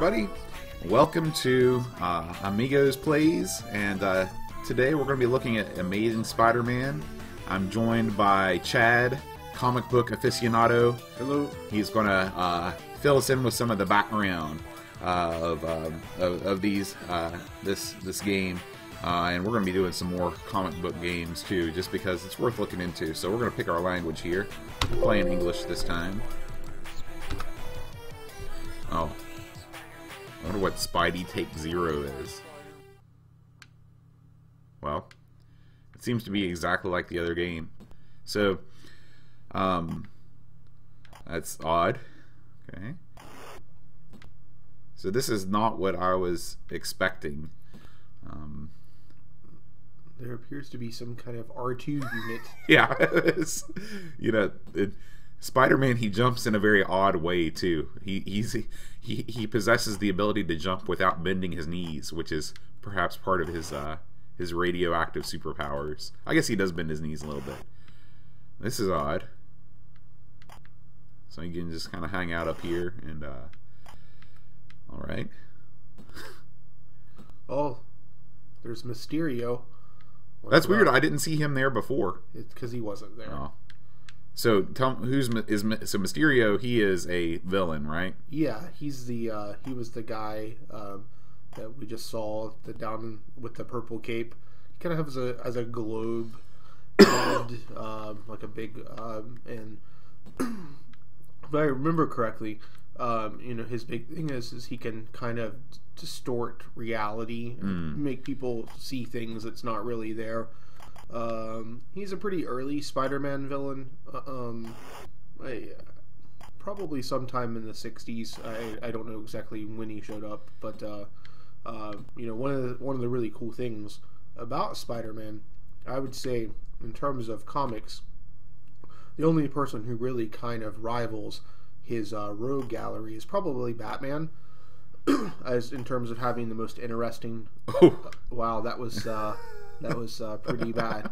everybody. Welcome to Amigos Plays, and today we're going to be looking at Amazing Spider-Man. I'm joined by Chad, comic book aficionado. Hello. He's going to fill us in with some of the background of these this game, and we're going to be doing some more comic book games too, just because it's worth looking into. So we're going to pick our language here. We'll play in English this time. Oh. I wonder what Spidey Take 0 is. Well, it seems to be exactly like the other game. So, that's odd. Okay. So this is not what I was expecting. There appears to be some kind of R2 unit. Yeah, you know, Spider-Man, he jumps in a very odd way too. He possesses the ability to jump without bending his knees, which is perhaps part of his radioactive superpowers. I guess he does bend his knees a little bit. This is odd. So you can just kind of hang out up here and all right. Oh, there's Mysterio. That's weird. I didn't see him there before. It's because he wasn't there. Oh. So tell me, so Mysterio? He is a villain, right? Yeah, he's the he was the guy that we just saw down with the purple cape. He kind of has a globe head, like a big and if I remember correctly, you know, his big thing is he can kind of distort reality and make people see things that's not really there. He's a pretty early Spider-Man villain. Probably sometime in the 60s. I don't know exactly when he showed up, but you know, one of the really cool things about Spider-Man, I would say, in terms of comics, the only person who really kind of rivals his rogue gallery is probably Batman, as in terms of having the most interesting. Wow, that was pretty bad.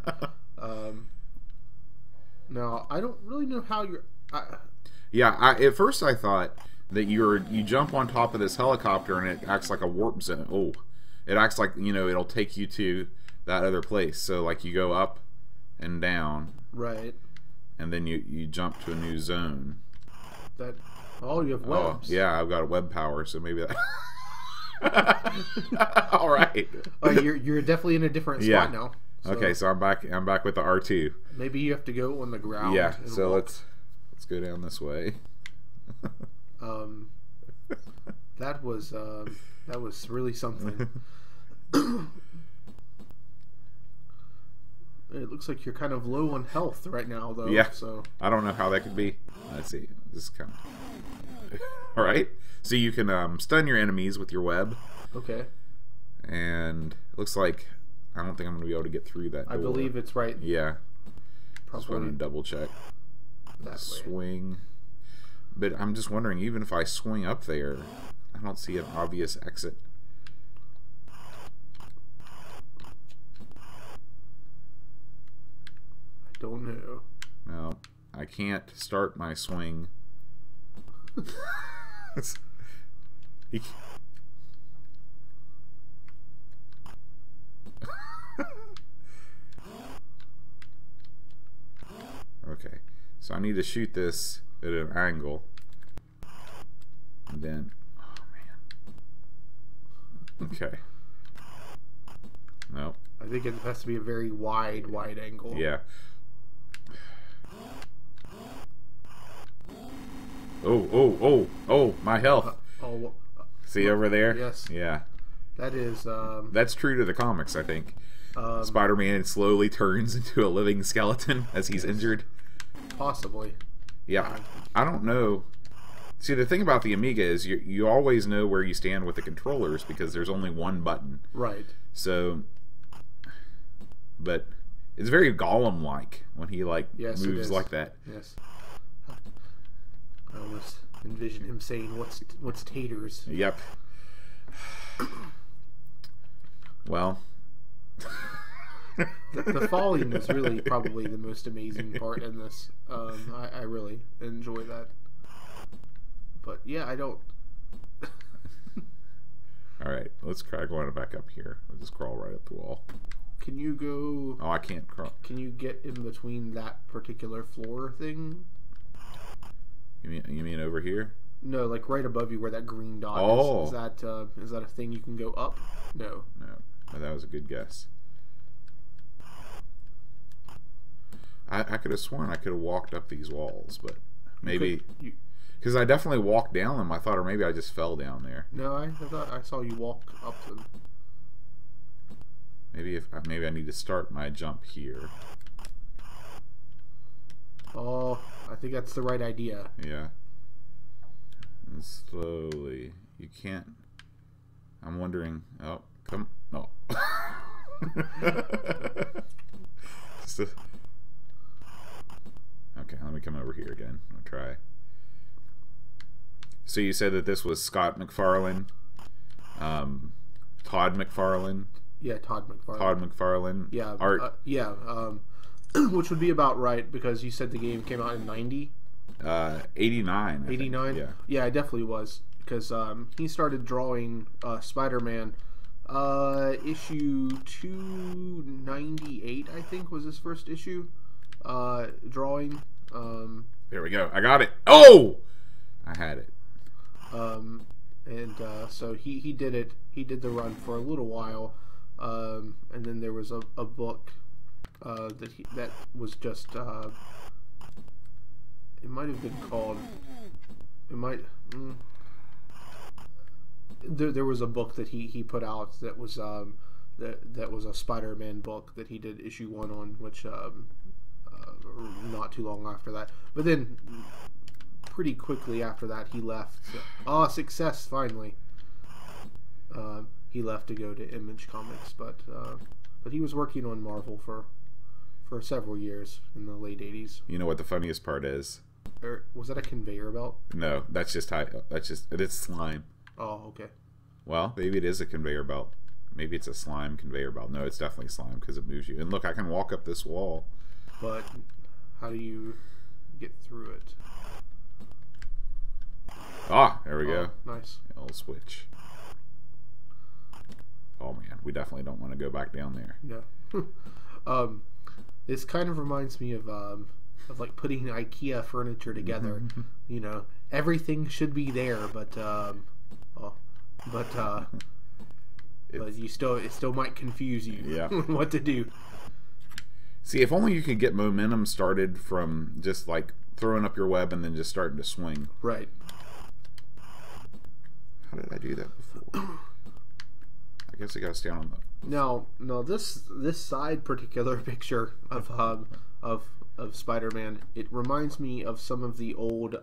Now I don't really know how you're. At first I thought that you jump on top of this helicopter and it acts like a warp zone. Oh, it acts like, you know, it'll take you to that other place. So like you go up and down, right, and then you jump to a new zone. That you have webs. Oh, yeah, I've got a web power, so maybe that. All right. Oh, you're definitely in a different spot now. So okay, so I'm back with the R2. Maybe you have to go on the ground. Yeah. So let's go down this way. That was really something. It looks like you're kind of low on health right now, though. Yeah. So I don't know how that could be. Let's see. This is kind of all right. So you can stun your enemies with your web. Okay. And it looks like I don't think I'm going to be able to get through that door. I believe it's right. Yeah. Probably. Just want to double check. That swing. But I'm just wondering, even if I swing up there, I don't see an obvious exit. I don't know. No, I can't start my swing. Okay, so I need to shoot this at an angle, and then, oh man, okay, no. I think it has to be a very wide angle. Yeah. Oh, my health. See over there? Yes. Yeah. That is... That's true to the comics, I think. Spider-Man slowly turns into a living skeleton as he's injured. Possibly. Yeah. I don't know. See, the thing about the Amiga is you always know where you stand with the controllers because there's only one button. Right. So... But it's very Gollum-like when he, like, moves like that. Yes. I almost envision him saying, "What's taters?" Yep. Well, the falling is really probably the most amazing part in this. I really enjoy that. But yeah, I don't. All right, let's try going back up here. We'll just crawl right up the wall. Can you go? Oh, I can't crawl. Can you get in between that particular floor thing? You mean over here? No, like right above you where that green dot Oh. is. Is that a thing you can go up? No. No. Oh, that was a good guess. I could have sworn I could have walked up these walls, but maybe because I definitely walked down them. I thought, or maybe I just fell down there. No, I thought I saw you walk up them. Maybe I need to start my jump here. Oh, I think that's the right idea. Yeah. And slowly. You can't. I'm wondering. Oh, come. No. Just a, okay, let me come over here again. I'll try. So you said that this was Scott McFarlane, Todd McFarlane. Yeah, Todd McFarlane. Todd McFarlane. Yeah, art. Which would be about right because you said the game came out in 90. 89. 89. Yeah. Yeah, it definitely was because he started drawing Spider-Man. Issue 298, I think, was his first issue. Drawing. There we go. I got it. Oh, I had it. So he did it. He did the run for a little while, and then there was a book that was just. It might have been called. It might. There was a book that he put out that was that was a Spider-Man book that he did issue 1 on, which not too long after that. But then pretty quickly after that he left. Oh, success finally. He left to go to Image Comics, but he was working on Marvel for several years in the late 80s. You know what the funniest part is? Or was that a conveyor belt? No, that's just it's slime. Oh, okay. Well, maybe it is a conveyor belt. Maybe it's a slime conveyor belt. No, it's definitely slime because it moves you. And look, I can walk up this wall. But how do you get through it? Ah, there we go. Nice. A little switch. Oh man, we definitely don't want to go back down there. No. This kind of reminds me of like putting IKEA furniture together. You know, everything should be there, but it still might confuse you. Yeah. What to do. See, if only you could get momentum started from just like throwing up your web and then just starting to swing. Right. How did I do that before? I guess I got to stay on the. No, this side particular picture of Spider-Man, it reminds me of some of the old.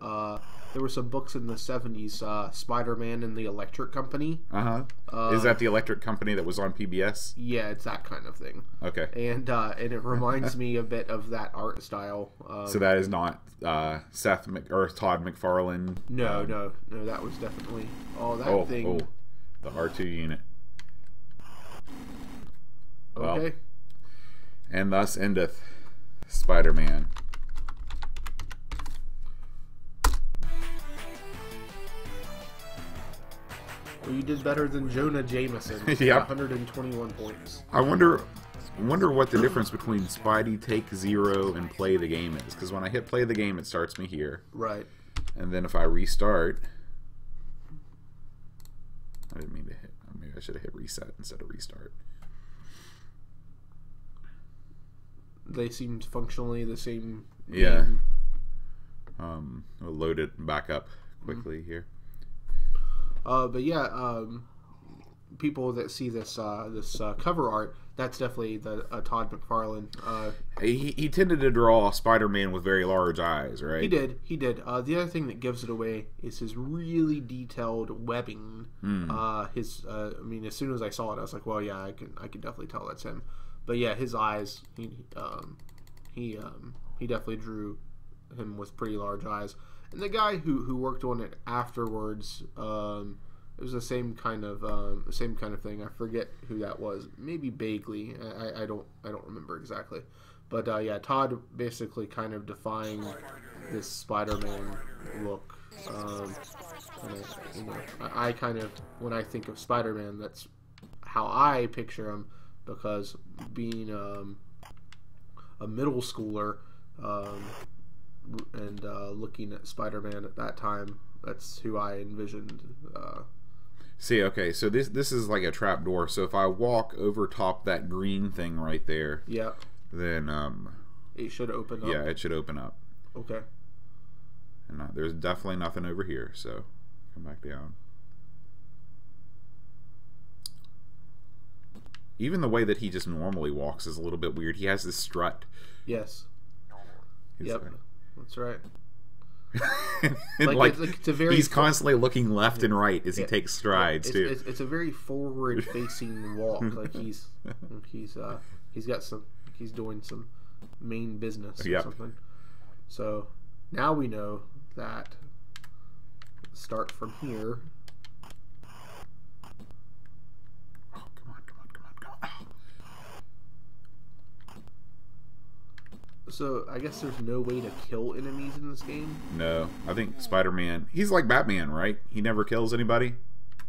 There were some books in the 70s, Spider-Man and the Electric Company. Is that the Electric Company that was on PBS? Yeah, it's that kind of thing. Okay. And it reminds me a bit of that art style. So that is not Todd McFarlane. No, that was definitely thing. Oh, the R2 unit. Okay. Well, and thus endeth Spider-Man. Well, you did better than Jonah Jameson. Yep. 121 points. I wonder what the difference between Spidey Take 0 and Play the Game is. Because when I hit Play the Game, it starts me here. Right. And then if I restart... I didn't mean to hit... Maybe I should have hit reset instead of restart. They seemed functionally the same game. Yeah. We'll load it back up quickly here. But yeah, people that see this cover art, that's definitely the Todd McFarlane. He tended to draw Spider-Man with very large eyes, right? He did. The other thing that gives it away is his really detailed webbing. I mean, as soon as I saw it, I was like, well, yeah, I can definitely tell that's him. But yeah, his eyes, he definitely drew him with pretty large eyes. And the guy who worked on it afterwards, it was the same kind of thing. I forget who that was. Maybe Bagley. I don't remember exactly. But yeah, Todd basically kind of defined this Spider-Man look. You know, I kind of, when I think of Spider-Man, that's how I picture him, because being a middle schooler and looking at Spider-Man at that time, that's who I envisioned. See, okay, so this is like a trap door. So if I walk over top that green thing right there, Yeah. then It should open up. yeah, it should open up. Okay. And there's definitely nothing over here. So come back down. Even the way that he just normally walks is a little bit weird. He has this strut. Yes. He's Yep. That's right. and Like, it's a very he's constantly looking left and right as he takes strides too. It's a very forward-facing walk. Like he's doing some main business or something. So now we know that. Start from here. Oh, come on. So I guess there's no way to kill enemies in this game. No, I think Spider-Man. He's like Batman, right? He never kills anybody.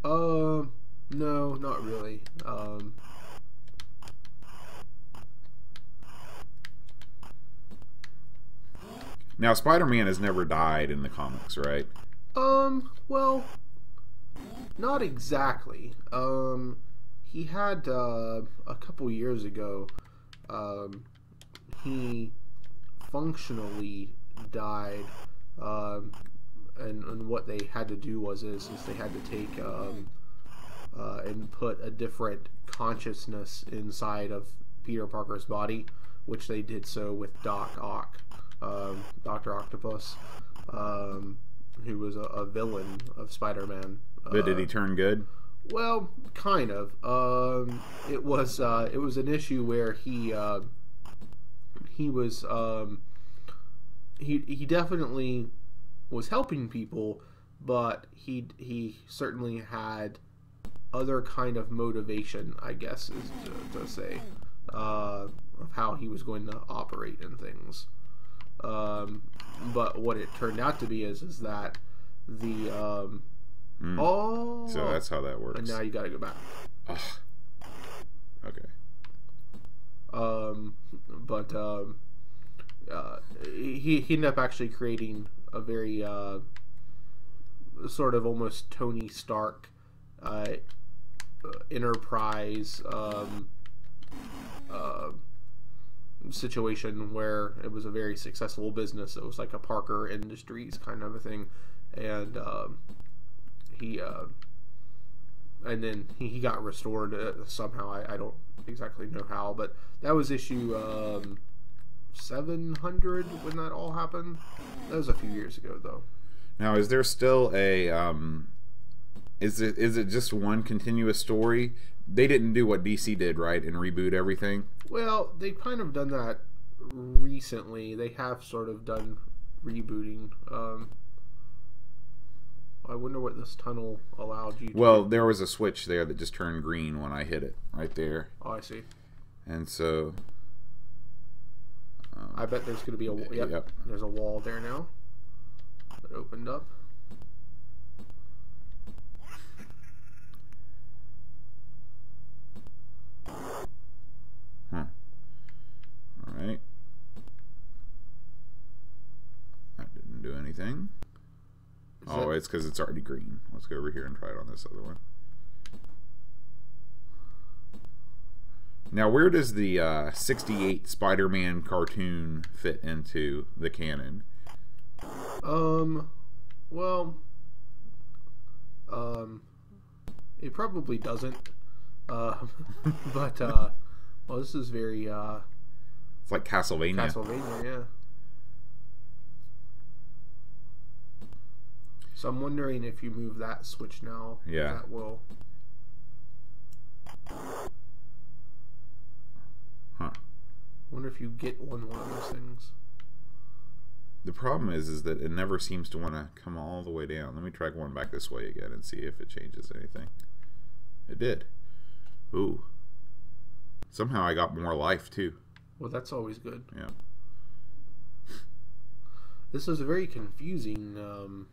No, not really. Now, Spider-Man has never died in the comics, right? Well, not exactly. He had a couple years ago. He functionally died, and what they had to do was they had to take and put a different consciousness inside of Peter Parker's body, which they did so with Doc Ock, Dr. Octopus, who was a villain of Spider-Man. But did he turn good? Well, kind of. It was an issue where he definitely was helping people, but he certainly had other kind of motivation, I guess, is to say, of how he was going to operate and things. But what it turned out to be is that the So that's how that works. And now you got to go back. Ugh. Okay. But he ended up actually creating a very sort of almost Tony Stark enterprise situation where it was a very successful business. It was like a Parker Industries kind of a thing, and and then he got restored somehow. I don't exactly know how, but that was issue 700 when that all happened. That was a few years ago, though. Now, is there still a is it just one continuous story? They didn't do what DC did, right, and reboot everything? Well, they've kind of done that recently. They have sort of done rebooting. I wonder what this tunnel allowed you to Well, do. there was a switch there that just turned green when I hit it, right there. Oh, I see. And so... I bet there's going to be a... Yep, there's a wall there now that opened up. Huh. Alright. That didn't do anything. Oh, it's because it's already green. Let's go over here and try it on this other one. Now, where does the 68 Spider-Man cartoon fit into the canon? Well, it probably doesn't. But, well, this is very, It's like Castlevania. Castlevania, yeah. So I'm wondering if you move that switch now, Yeah. that will... Huh. I wonder if you get one of those things. The problem is that it never seems to want to come all the way down. Let me try going back this way again and see if it changes anything. It did. Ooh. Somehow I got more life, too. Well, that's always good. Yeah. This is a very confusing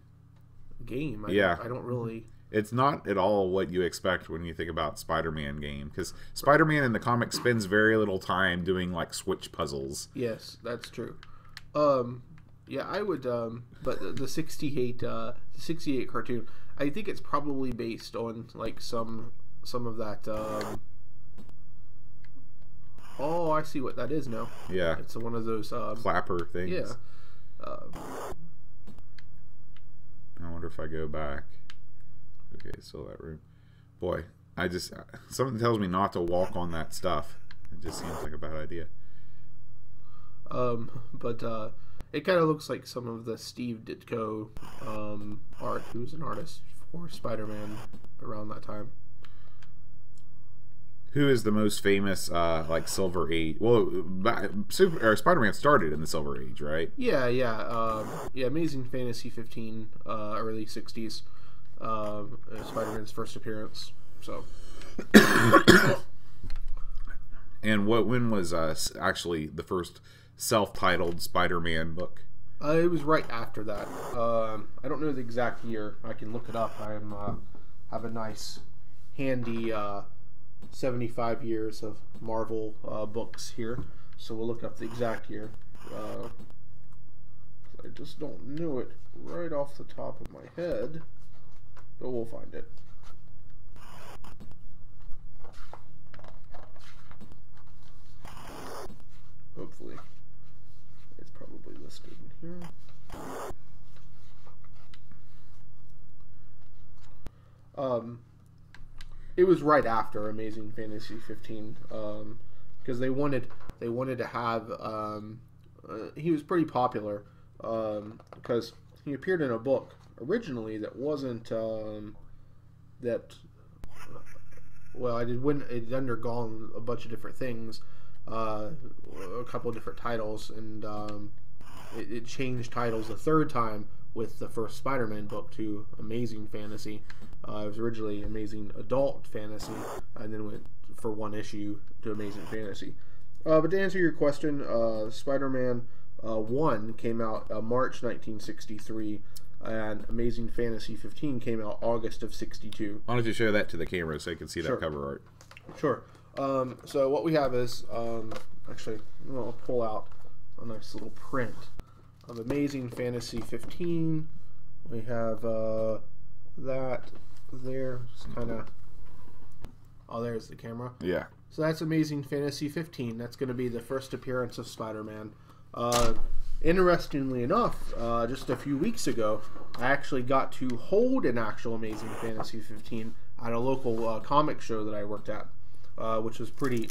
game. I don't really. It's not at all what you expect when you think about Spider-Man game, because Spider-Man in the comic spends very little time doing like switch puzzles. Yes, that's true. Yeah, I would. But the '68 cartoon, I think it's probably based on like some of that. Oh, I see what that is now. Yeah, it's one of those clapper things. Yeah. I wonder if I go back. Okay, still that room. Boy, something tells me not to walk on that stuff. It just seems like a bad idea. But it kind of looks like some of the Steve Ditko art, who was an artist for Spider-Man around that time. Who is the most famous, like, Silver Age? Well, Spider-Man started in the Silver Age, right? Yeah. Amazing Fantasy 15, early 60s. Spider-Man's first appearance. So. And when was actually the first self-titled Spider-Man book? It was right after that. I don't know the exact year. I can look it up. I have a nice, handy 75 years of Marvel books here, so we'll look up the exact year. I just don't know it right off the top of my head, but we'll find it. Hopefully it's probably listed in here. It was right after Amazing Fantasy 15, because they wanted to have. He was pretty popular because he appeared in a book originally that wasn't that. Well, it undergone a bunch of different things, a couple of different titles, and it changed titles a third time with the first Spider-Man book to Amazing Fantasy. It was originally Amazing Adult Fantasy, and then went for one issue to Amazing Fantasy. But to answer your question, Spider-Man 1 came out March 1963, and Amazing Fantasy 15 came out August of 62. Why don't you show that to the camera so you can see Sure. that cover art? Sure. So what we have is, actually, I'm going to pull out a nice little print of Amazing Fantasy 15. We have that there. It's kind of... Oh, there's the camera. Yeah. So that's Amazing Fantasy 15. That's going to be the first appearance of Spider-Man. Interestingly enough, just a few weeks ago, I actually got to hold an actual Amazing Fantasy 15 at a local comic show that I worked at, which was pretty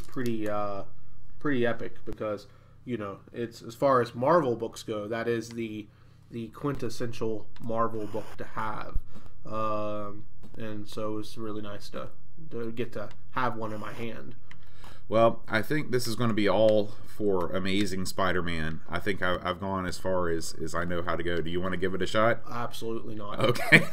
epic because, you know, it's, as far as Marvel books go, that is the quintessential Marvel book to have, and so it was really nice to get to have one in my hand. Well, I think this is going to be all for Amazing Spider-Man. I think I've gone as far as I know how to go. Do you want to give it a shot? Absolutely not. Okay.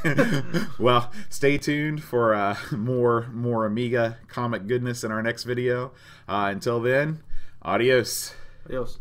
Well, stay tuned for more Amiga comic goodness in our next video. Until then, adios. Adios.